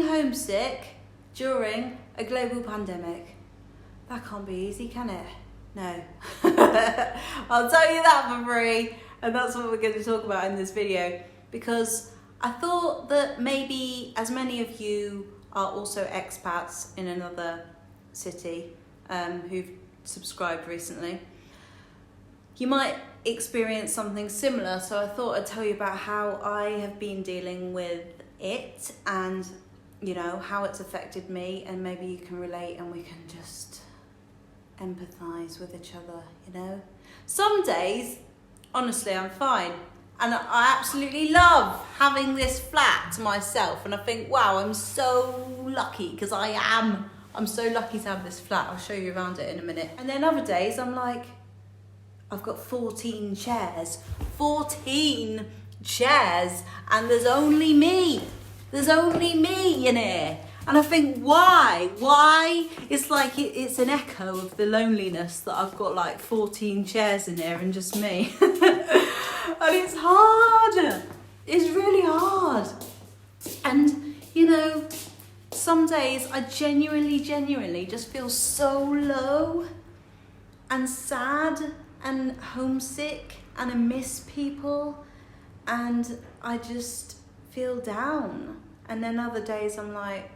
homesick during a global pandemic. That can't be easy, can it? No. I'll tell you that for free, and that's what we're going to talk about in this video, because I thought that maybe as many of you are also expats in another city who've subscribed recently, you might experience something similar. So I thought I'd tell you about how I have been dealing with it and, you know, how it's affected me, and maybe you can relate and we can just empathise with each other, you know. Some days, honestly, I'm fine. And I absolutely love having this flat to myself. And I think, wow, I'm so lucky, because I'm so lucky to have this flat. I'll show you around it in a minute. And then other days I'm like, I've got 14 chairs, and there's only me. There's only me in here. And I think, why? It's like it's an echo of the loneliness that I've got like 14 chairs in here and just me. And it's hard. It's really hard. And, you know, some days I genuinely just feel so low and sad and homesick, and I miss people, and I just feel down. And then other days I'm like,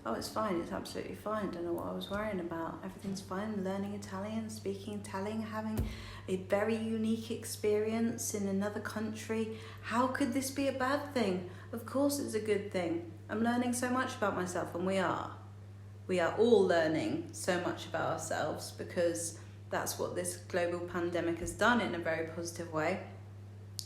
oh, it's fine, it's absolutely fine, don't know what I was worrying about, everything's fine. Learning Italian, speaking Italian, having a very unique experience in another country. How could this be a bad thing? Of course it's a good thing. I'm learning so much about myself, and we are all learning so much about ourselves, because that's what this global pandemic has done in a very positive way.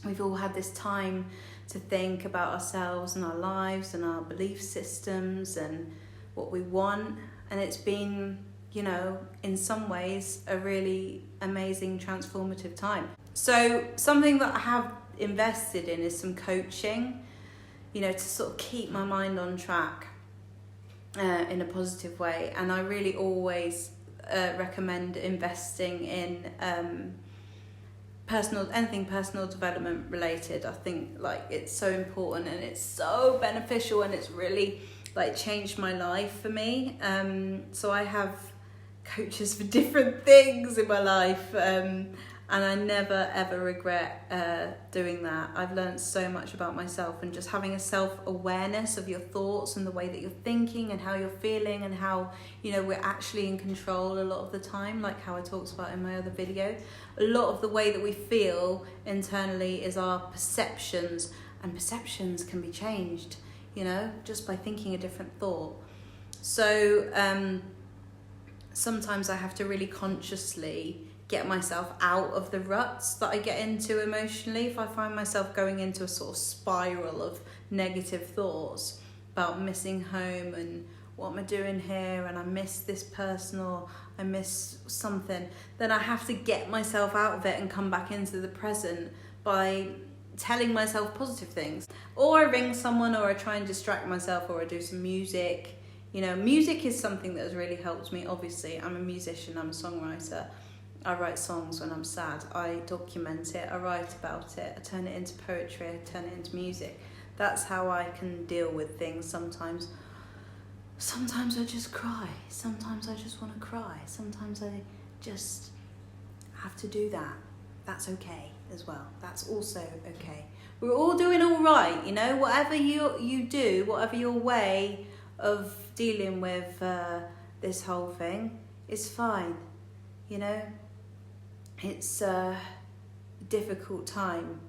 We've all had this time to think about ourselves and our lives and our belief systems and what we want, and it's been, you know, in some ways a really amazing transformative time. So something that I have invested in is some coaching, you know, to sort of keep my mind on track in a positive way. And I really always recommend investing in anything personal development related. I think like it's so important and it's so beneficial, and it's really like changed my life for me. So I have coaches for different things in my life, and I never ever regret doing that. I've learned so much about myself, and just having a self-awareness of your thoughts and the way that you're thinking and how you're feeling, and how, you know, we're actually in control a lot of the time, like how I talked about in my other video. A lot of the way that we feel internally is our perceptions, and perceptions can be changed, you know, just by thinking a different thought. So sometimes I have to really consciously get myself out of the ruts that I get into emotionally. If I find myself going into a sort of spiral of negative thoughts about missing home and what am I doing here, and I miss this person, or I miss something, then I have to get myself out of it and come back into the present by telling myself positive things. Or I ring someone, or I try and distract myself, or I do some music. You know, music is something that has really helped me. Obviously, I'm a musician, I'm a songwriter. I write songs when I'm sad, I document it, I write about it, I turn it into poetry, I turn it into music. That's how I can deal with things sometimes. Sometimes I just cry, sometimes I just want to cry, sometimes I just have to do that. That's okay as well, that's also okay. We're all doing all right, you know, whatever you do, whatever your way of dealing with this whole thing is fine, you know. It's a difficult time,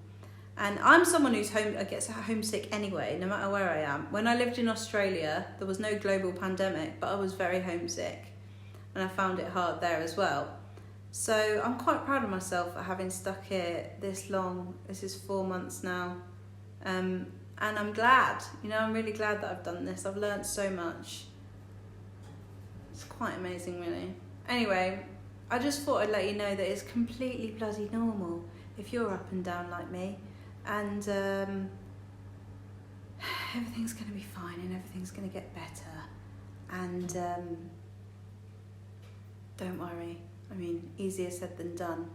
and I'm someone who's gets homesick anyway, no matter where I am. When I lived in Australia, there was no global pandemic, but I was very homesick, and I found it hard there as well. So I'm quite proud of myself for having stuck here this long. This is 4 months now, and I'm glad, you know, I'm really glad that I've done this. I've learned so much. It's quite amazing, really. Anyway, I just thought I'd let you know that it's completely bloody normal if you're up and down like me, and everything's going to be fine, and everything's going to get better, and don't worry. I mean, easier said than done,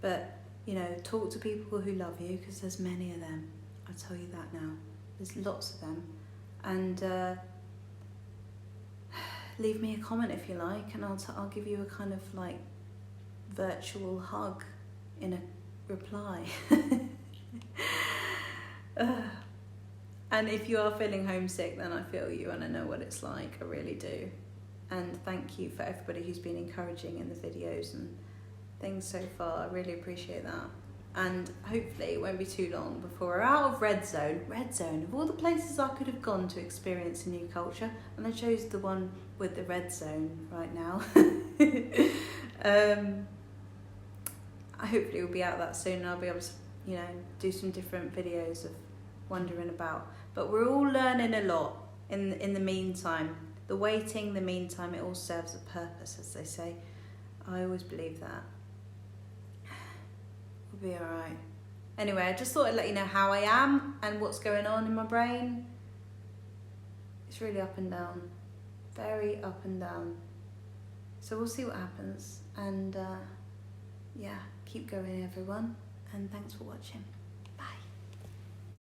but, you know, talk to people who love you, because there's many of them. I'll tell you that now. There's lots of them, and leave me a comment if you like, and I'll give you a kind of like virtual hug in a reply. And if you are feeling homesick, then I feel you and I know what it's like, I really do. And thank you for everybody who's been encouraging in the videos and things so far. I really appreciate that. And hopefully it won't be too long before we're out of Red Zone. Red Zone, of all the places I could have gone to experience a new culture, and I chose the one with the red zone right now. Hopefully we'll be out that soon and I'll be able to, you know, do some different videos of wandering about. But we're all learning a lot in the meantime. The waiting, the meantime, it all serves a purpose, as they say. I always believe that. We'll be alright. Anyway, I just thought I'd let you know how I am and what's going on in my brain. It's really up and down. Very up and down. So we'll see what happens. And yeah, keep going everyone. And thanks for watching.